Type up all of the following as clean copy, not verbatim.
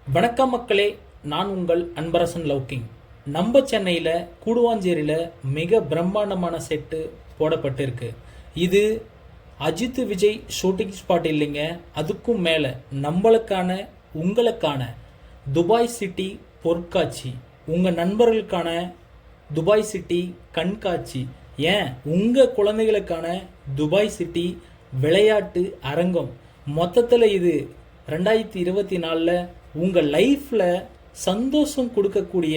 வணக்கம் மக்களே, நான் உங்கள் அன்பரசன் லவ்கிங். நம்ம சென்னையில் கூடுவாஞ்சேரியில் மிக பிரம்மாண்டமான செட்டு போடப்பட்டிருக்கு. இது அஜித் விஜய் ஷூட்டிங் ஸ்பாட் இல்லைங்க, அதுக்கும் மேலே நம்மளுக்கான உங்களுக்கான துபாய் சிட்டி பொருட்காட்சி, உங்கள் நண்பர்களுக்கான துபாய் சிட்டி கண்காட்சி, ஏன் உங்கள் குழந்தைகளுக்கான துபாய் சிட்டி விளையாட்டு அரங்கம். மொத்தத்தில் இது 2024 உங்கள் லைஃப்பில் சந்தோஷம் கொடுக்கக்கூடிய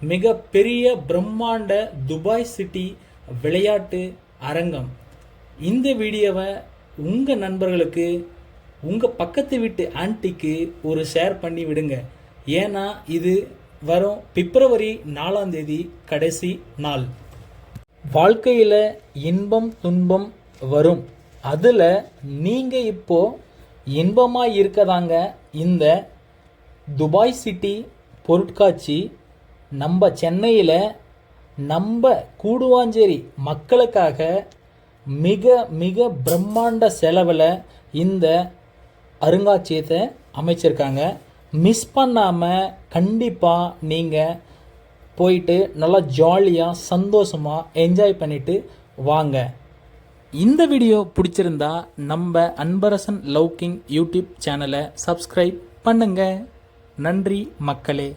மிக பெரிய பிரம்மாண்ட துபாய் சிட்டி விளையாட்டு அரங்கம். இந்த வீடியோவை உங்கள் நண்பர்களுக்கு, உங்கள் பக்கத்து வீட்டு ஆன்ட்டிக்கு ஒரு ஷேர் பண்ணி விடுங்க. ஏன்னா இது வரும் பிப்ரவரி 4 கடைசி நாள். வாழ்க்கையில் இன்பம் துன்பம் வரும், அதில் நீங்கள் இப்போ இன்பமாக இருக்கதாங்க இந்த துபாய் சிட்டி பொருட்காட்சி. நம்ம சென்னையில் நம்ம கூடுவாஞ்சேரி மக்களுக்காக மிக மிக பிரம்மாண்ட செலவில் இந்த அருங்காட்சியகத்தை அமைச்சிருக்காங்க. மிஸ் பண்ணாமல் கண்டிப்பாக நீங்கள் போயிட்டு நல்லா ஜாலியாக சந்தோஷமாக என்ஜாய் பண்ணிவிட்டு வாங்க. இந்த வீடியோ பிடிச்சிருந்தா நம்ம அன்பரசன் லவ்கிங் யூடியூப் சேனலை சப்ஸ்கிரைப் பண்ணுங்க. நன்றி மக்களே.